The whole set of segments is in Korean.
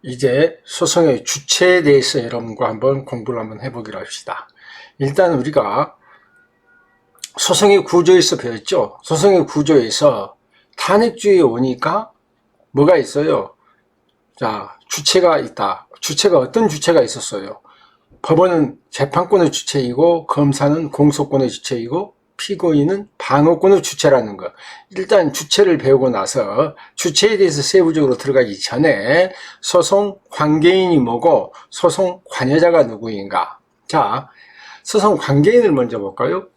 이제 소송의 주체에 대해서 여러분과 한번 공부를 한번 해보기로 합시다. 일단 우리가 소송의 구조에서 배웠죠. 소송의 구조에서 탄핵주의에 오니까 뭐가 있어요? 자, 주체가 있다. 주체가 어떤 주체가 있었어요? 법원은 재판권의 주체이고 검사는 공소권의 주체이고 피고인은 방어권의 주체라는 거. 일단 주체를 배우고 나서 주체에 대해서 세부적으로 들어가기 전에 소송 관계인이 뭐고 소송 관여자가 누구인가. 자, 소송 관계인을 먼저 볼까요?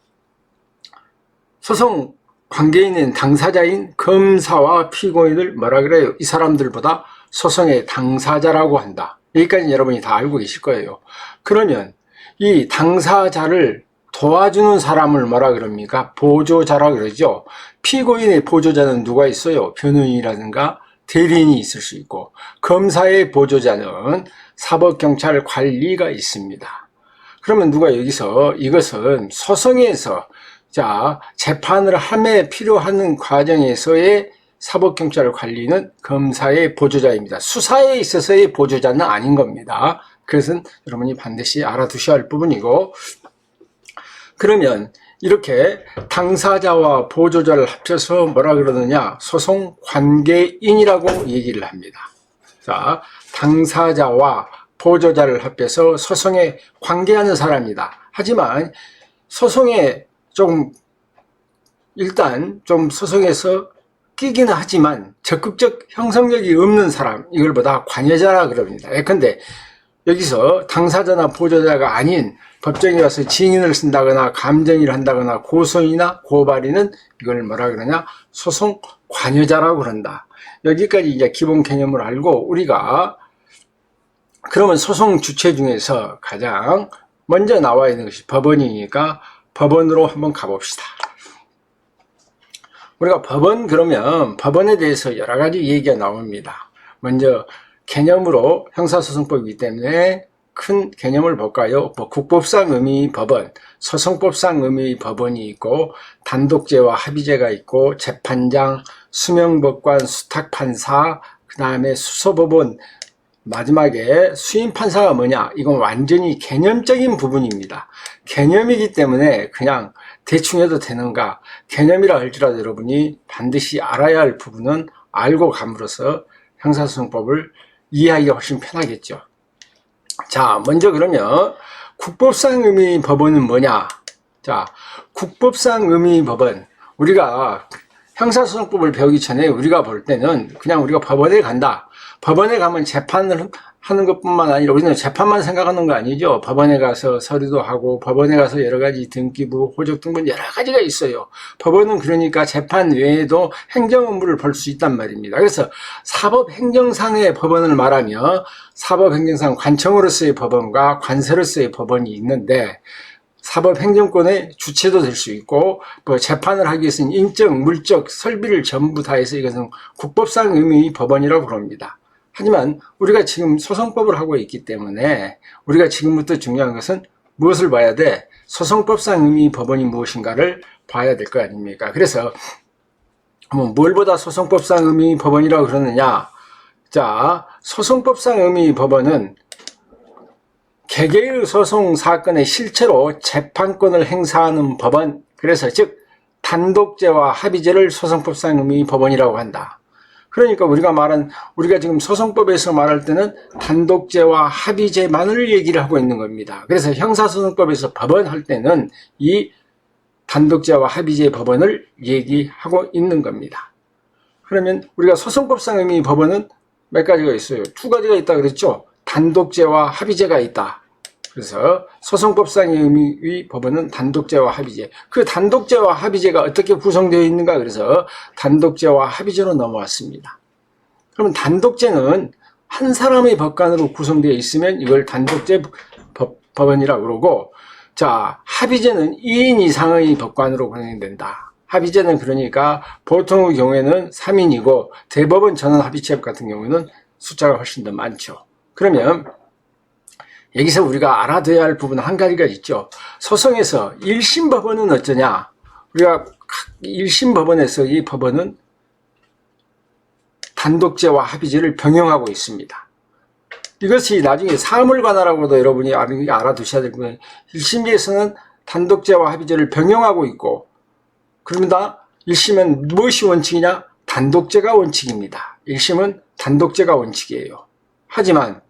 소송 관계인은 당사자인 검사와 피고인을 뭐라 그래요? 이 사람들보다 소송의 당사자라고 한다. 여기까지는 여러분이 다 알고 계실 거예요. 그러면 이 당사자를 도와주는 사람을 뭐라 그럽니까? 보조자라 그러죠. 피고인의 보조자는 누가 있어요? 변호인이라든가 대리인이 있을 수 있고, 검사의 보조자는 사법경찰 관리가 있습니다. 그러면 누가 여기서 이것은 소송에서 자, 재판을 함에 필요한 과정에서의 사법경찰 관리는 검사의 보조자입니다. 수사에 있어서의 보조자는 아닌 겁니다. 그것은 여러분이 반드시 알아두셔야 할 부분이고, 그러면 이렇게 당사자와 보조자를 합쳐서 뭐라 그러느냐? 소송 관계인이라고 얘기를 합니다. 자, 당사자와 보조자를 합해서 소송에 관계하는 사람이다. 하지만 소송에 일단 소송에서 끼기는 하지만 적극적 형성력이 없는 사람, 이걸보다 관여자라 그럽니다. 예컨대 여기서 당사자나 보조자가 아닌 법정에 가서 증인을 쓴다거나 감정인을 한다거나 고소인이나 고발인은 이걸 뭐라 그러냐? 소송 관여자라고 그런다. 여기까지 이제 기본 개념을 알고 우리가 그러면 소송 주체 중에서 가장 먼저 나와 있는 것이 법원이니까 법원으로 한번 가봅시다. 우리가 그러면 법원에 대해서 여러 가지 얘기가 나옵니다. 먼저 개념으로 형사소송법이기 때문에 큰 개념을 볼까요? 국법상 의미의 법원, 소송법상 의미의 법원이 있고, 단독죄와 합의죄가 있고, 재판장, 수명법관, 수탁판사, 그 다음에 수소법원, 마지막에 수임판사가 뭐냐? 이건 완전히 개념적인 부분입니다. 개념이기 때문에 그냥 대충 해도 되는가? 개념이라 할지라도 여러분이 반드시 알아야 할 부분은 알고 감으로써 형사소송법을 이해하기가 훨씬 편하겠죠. 자, 먼저 그러면 국법상 의미의 법원은 뭐냐? 자, 국법상 의미의 법원, 우리가 형사소송법을 배우기 전에 우리가 볼 때는 그냥 우리가 법원에 간다. 법원에 가면 재판을 하는 것뿐만 아니라 우리는 재판만 생각하는 거 아니죠. 법원에 가서 서류도 하고 법원에 가서 여러 가지 등기부, 호적 등본 여러 가지가 있어요. 법원은 그러니까 재판 외에도 행정 업무를 볼 수 있단 말입니다. 그래서 사법행정상의 법원을 말하며 사법행정상 관청으로서의 법원과 관세로서의 법원이 있는데, 사법행정권의 주체도 될 수 있고, 재판을 하기 위해서는 인적, 물적, 설비를 전부 다 해서 이것은 국법상 의미의 법원이라고 부릅니다. 하지만 우리가 지금 소송법을 하고 있기 때문에 우리가 지금부터 중요한 것은 무엇을 봐야 돼? 소송법상 의미의 법원이 무엇인가를 봐야 될 거 아닙니까? 그래서 뭘 보다 소송법상 의미의 법원이라고 그러느냐? 자, 소송법상 의미의 법원은 개개의 소송 사건의 실체로 재판권을 행사하는 법원, 그래서 즉 단독죄와 합의죄를 소송법상 의미의 법원이라고 한다. 그러니까 우리가 지금 소송법에서 말할 때는 단독죄와 합의죄만을 얘기를 하고 있는 겁니다. 그래서 형사소송법에서 법원 할 때는 이 단독죄와 합의죄 법원을 얘기하고 있는 겁니다. 그러면 우리가 소송법상 의미의 법원은 몇 가지가 있어요? 두 가지가 있다 그랬죠? 단독죄와 합의죄가 있다. 그래서 소송법상의 의미의 법원은 단독죄와 합의죄. 그 단독죄와 합의죄가 어떻게 구성되어 있는가? 그래서 단독죄와 합의죄로 넘어왔습니다. 그러면 단독죄는 한 사람의 법관으로 구성되어 있으면 이걸 단독죄 법원이라고 그러고, 자, 합의죄는 2인 이상의 법관으로 구성된다. 합의죄는 그러니까 보통의 경우에는 3인이고 대법원 전원합의체 같은 경우는 숫자가 훨씬 더 많죠. 그러면 여기서 우리가 알아둬야 할 부분 한 가지가 있죠. 소송에서 1심 법원은 어쩌냐? 우리가 1심 법원에서 이 법원은 단독죄와 합의죄를 병행하고 있습니다. 이것이 나중에 사물관화라고도 여러분이 알아두셔야 될 거예요. 1심에서는 단독죄와 합의죄를 병용하고 있고, 그럽니다. 1심은 무엇이 원칙이냐? 단독죄가 원칙입니다. 1심은 단독죄가 원칙이에요. 하지만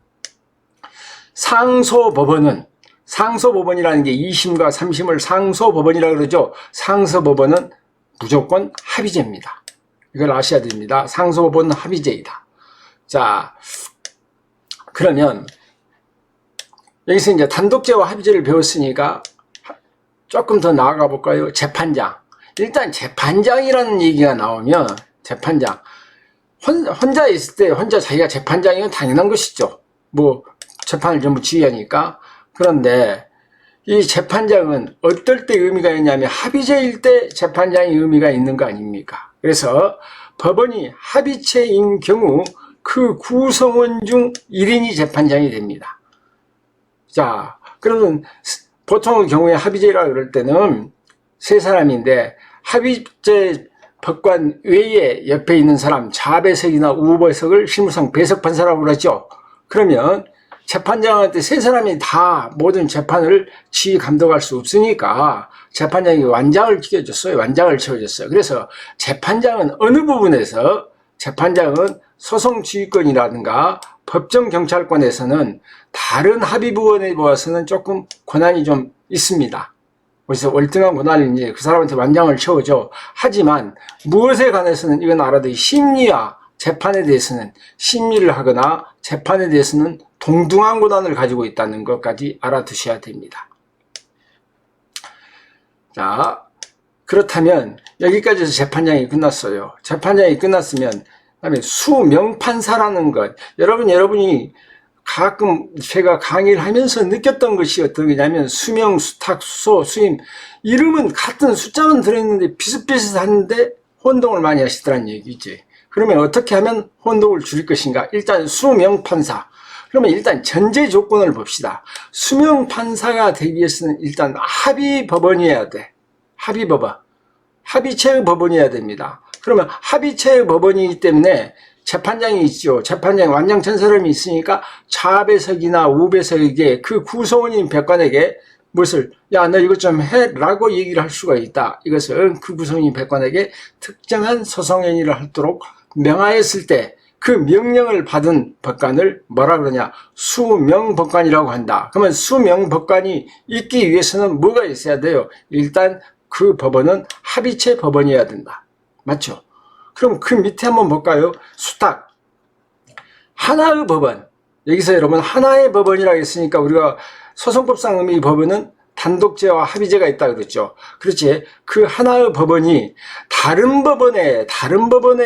상소법원이라는 게 2심과 3심을 상소법원이라고 그러죠. 상소법원은 무조건 합의죄입니다. 이걸 아셔야 됩니다. 상소법원은 합의죄이다. 자, 그러면 여기서 이제 단독죄와 합의죄를 배웠으니까 조금 더 나아가 볼까요? 재판장. 일단 재판장이라는 얘기가 나오면 재판장. 혼자 있을 때 혼자 자기가 재판장이면 당연한 것이죠. 뭐 재판을 전부 지휘하니까. 그런데 이 재판장은 어떨 때 의미가 있냐면 합의체일 때 재판장이 의미가 있는 거 아닙니까? 그래서 법원이 합의체인 경우 그 구성원 중 1인이 재판장이 됩니다. 자, 그러면 보통의 경우에 합의체라 그럴 때는 세 사람인데 합의체 법관 외에 옆에 있는 사람 자배석이나 우배석을 실무상 배석판사라고 그러죠. 그러면 재판장한테 세 사람이 다 모든 재판을 지휘 감독할 수 없으니까 재판장이 완장을 지켜줬어요. 완장을 채워줬어요. 그래서 재판장은 어느 부분에서 재판장은 소송지휘권이라든가 법정경찰권에서는 다른 합의부원에 비해서는 조금 권한이 좀 있습니다. 그래서 월등한 권한을 이제 그 사람한테 완장을 채워줘. 하지만 무엇에 관해서는 이건 알아도 심리와 재판에 대해서는 심리를 하거나 재판에 대해서는 동등한 권한을 가지고 있다는 것까지 알아두셔야 됩니다. 자, 그렇다면 여기까지 해서 재판장이 끝났어요. 재판장이 끝났으면 그다음에 수명판사라는 것. 여러분이 가끔 제가 강의를 하면서 느꼈던 것이 어떤 거냐면 수명, 수탁, 수소, 수임 이름은 같은 숫자만 들어있는데 비슷비슷한데 혼동을 많이 하시더란 얘기지. 그러면 어떻게 하면 혼동을 줄일 것인가? 일단 수명판사. 그러면 일단 전제 조건을 봅시다. 수명판사가 되기 위해서는 일단 합의법원이어야 돼. 합의법원. 합의체의 법원이어야 됩니다. 그러면 합의체의 법원이기 때문에 재판장이 있죠. 재판장이 완장 천 사람이 있으니까 좌배석이나 우배석에게 그 구성원인 백관에게 무엇을 야 너 이것 좀 해라고 얘기를 할 수가 있다. 이것은 그 구성원인 백관에게 특정한 소송행위를 하도록 명하였을 때 그 명령을 받은 법관을 뭐라 그러냐? 수명법관이라고 한다. 그러면 수명법관이 있기 위해서는 뭐가 있어야 돼요? 일단 그 법원은 합의체 법원이어야 된다. 맞죠? 그럼 그 밑에 한번 볼까요? 수탁. 하나의 법원. 여기서 여러분 하나의 법원이라고 했으니까 우리가 소송법상 의미의 법원은 단독죄와 합의죄가 있다 그랬죠. 그렇지. 그 하나의 법원이 다른 법원의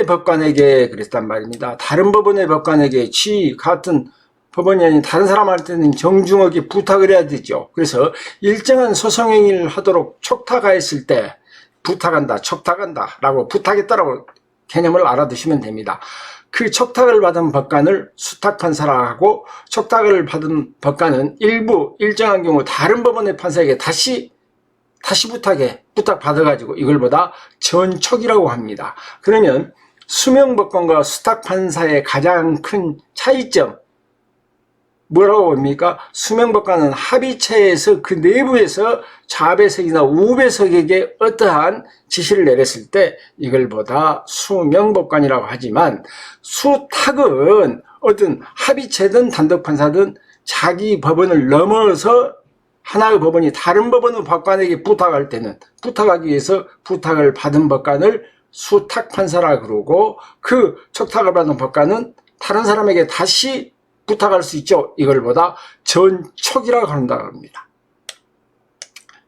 법관에게 그랬단 말입니다. 다른 법원의 법관에게 같은 법원이 아닌 다른 사람한테는 정중하게 부탁을 해야 되죠. 그래서 일정한 소송행위를 하도록 촉탁하였을 때 부탁한다, 촉탁한다 라고 부탁했다라고 개념을 알아두시면 됩니다. 그 촉탁을 받은 법관을 수탁판사라 하고 촉탁을 받은 법관은 일정한 경우 다른 법원의 판사에게 다시 부탁받아가지고 이걸 보다 전촉이라고 합니다. 그러면 수명법관과 수탁판사의 가장 큰 차이점 뭐라고 봅니까? 수명법관은 합의체에서 그 내부에서 좌배석이나 우배석에게 어떠한 지시를 내렸을 때 이걸 보다 수명법관이라고 하지만 수탁은 어떤 합의체든 단독판사든 자기 법원을 넘어서 하나의 법원이 다른 법원의 법관에게 부탁할 때는 부탁하기 위해서 부탁을 받은 법관을 수탁판사라 그러고 그 촉탁을 받은 법관은 다른 사람에게 다시 부탁할 수 있죠. 이걸 보다 전촉이라고 한다고 합니다.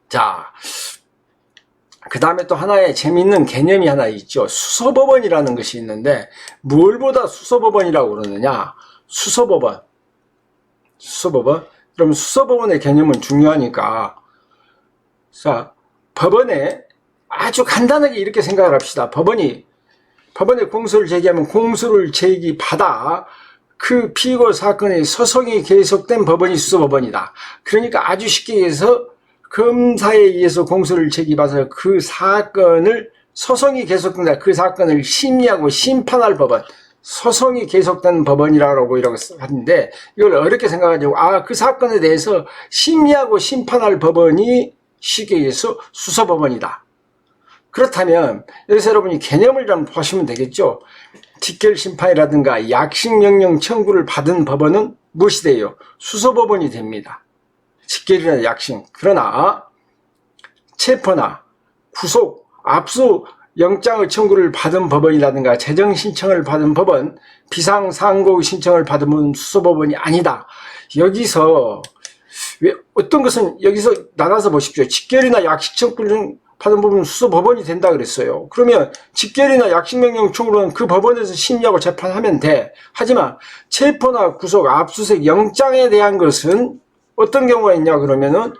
자, 그 다음에 또 하나의 재미있는 개념이 하나 있죠. 수소법원이라는 것이 있는데 뭘 보다 수소법원이라고 그러느냐? 수소법원. 그럼 수소법원의 개념은 중요하니까 자, 법원에 아주 간단하게 이렇게 생각을 합시다. 법원에 공소를 제기하면 공소를 제기받아 그 피고 사건의 소송이 계속된 법원이 수소법원이다. 그러니까 아주 쉽게 얘기해서 검사에 의해서 공소를 제기받아서 그 사건을 소송이 계속된다. 그 사건을 심리하고 심판할 법원. 소송이 계속된 법원이라고 이라고 하는데, 이걸 어렵게 생각하죠. 그 사건에 대해서 심리하고 심판할 법원이 쉽게 얘기해서 수서법원이다. 그렇다면 여기서 여러분이 개념을 좀 보시면 되겠죠. 직결심판이라든가 약식명령 청구를 받은 법원은 무엇이 돼요? 수서법원이 됩니다. 직결이나 약식. 그러나 체포나 구속, 압수 영장의 청구를 받은 법원이라든가 재정신청을 받은 법원, 비상상고 신청을 받은 수서법원이 아니다. 여기서 어떤 것은 여기서 나가서 보십시오. 직결이나 약식 청구를 받은 법원은 수서법원이 된다 그랬어요. 그러면 직결이나 약식명령 청구는 그 법원에서 심리하고 재판하면 돼. 하지만 체포나 구속, 압수수색 영장에 대한 것은 어떤 경우가 있냐 그러면은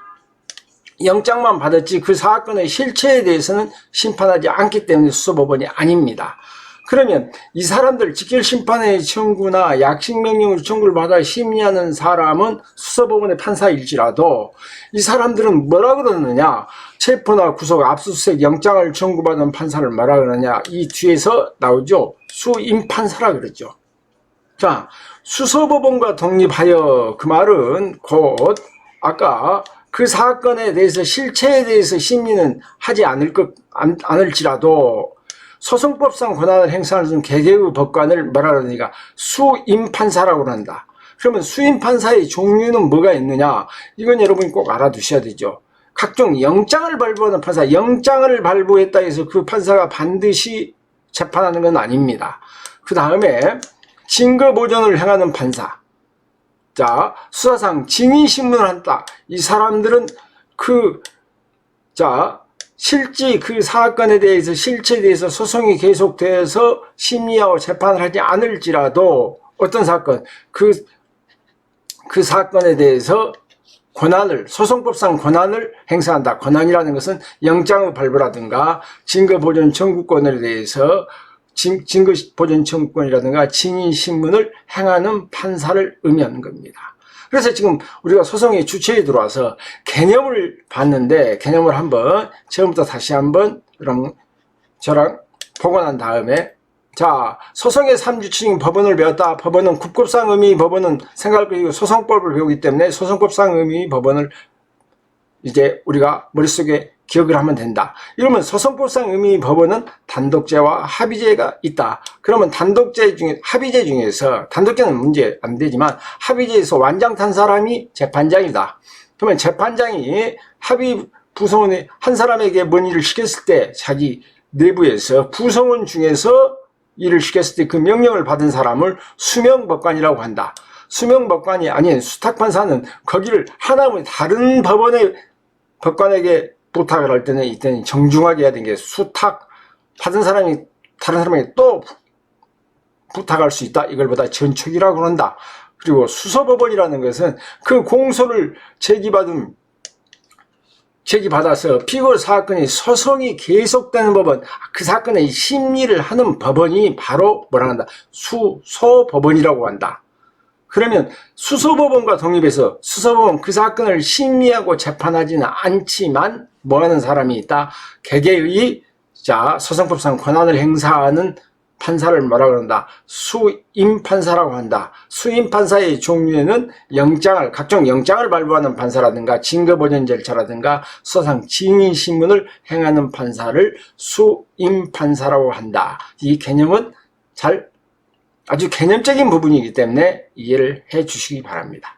영장만 받았지 그 사건의 실체에 대해서는 심판하지 않기 때문에 수서법원이 아닙니다. 그러면 이 사람들 직결심판의 청구나 약식명령으로 청구를 받아 심리하는 사람은 수서법원의 판사일지라도 이 사람들은 뭐라 그러느냐, 체포나 구속, 압수수색 영장을 청구받은 판사를 뭐라 그러느냐, 이 뒤에서 나오죠. 수임판사라 그러죠. 자, 수서법원과 독립하여, 그 말은 곧 아까 그 사건에 대해서 실체에 대해서 심리는 하지 않을지라도 소송법상 권한을 행사하는 개개의 법관을 뭐라 그러니까 수임판사라고 한다. 그러면 수임판사의 종류는 뭐가 있느냐, 이건 여러분이 꼭 알아두셔야 되죠. 각종 영장을 발부하는 판사, 영장을 발부했다 해서 그 판사가 반드시 재판하는 건 아닙니다. 그 다음에 증거보존을 행하는 판사. 자, 수사상 증인신문을 한다. 이 사람들은 실제 그 사건에 대해서, 실체에 대해서 소송이 계속돼서 심리하고 재판을 하지 않을지라도 어떤 사건, 그 사건에 대해서 권한을, 소송법상 권한을 행사한다. 권한이라는 것은 영장의 발부라든가 증거보존 청구권에 대해서 증거보존 청구권이라든가 증인신문을 행하는 판사를 의미하는 겁니다. 그래서 지금 우리가 소송의 주체에 들어와서 개념을 봤는데, 개념을 한번 처음부터 다시 한번 저랑 보고 난 다음에, 자, 소송의 3주체인 법원을 배웠다. 법원은 국법상 의미 법원은 생각을 배우고 소송법을 배우기 때문에 소송법상 의미 법원을 이제 우리가 머릿속에 기억을 하면 된다. 이러면 소송법상 의미 법원은 단독죄와 합의죄가 있다. 그러면 단독죄 중에, 합의죄 중에서, 단독죄는 문제 안 되지만 합의죄에서 완장탄 사람이 재판장이다. 그러면 재판장이 합의 구성원의 한 사람에게 뭔 일을 시켰을 때 자기 내부에서 구성원 중에서 일을 시켰을 때 그 명령을 받은 사람을 수명법관이라고 한다. 수명법관이 아닌 수탁판사는 거기를 하나의 다른 법원의 법관에게 부탁을 할 때는 이때는 정중하게 해야 되는 게, 수탁 받은 사람이 다른 사람에게 또 부탁할 수 있다. 이걸 보다 전촉이라고 한다. 그리고 수서법원이라는 것은 그 공소를 제기받아서 피고 사건이 소송이 계속되는 법원, 그 사건의 심리를 하는 법원이 바로 뭐라 한다? 수소법원이라고 한다. 그러면 수소법원과 독립해서 수소법원 그 사건을 심리하고 재판하지는 않지만 뭐 하는 사람이 있다? 개개의 소송법상 권한을 행사하는 판사를 뭐라 그런다? 수임판사라고 한다. 수임판사의 종류에는 각종 영장을 발부하는 판사라든가 증거보존 절차라든가 수사상 증인신문을 행하는 판사를 수임판사라고 한다. 이 개념은 아주 개념적인 부분이기 때문에 이해를 해 주시기 바랍니다.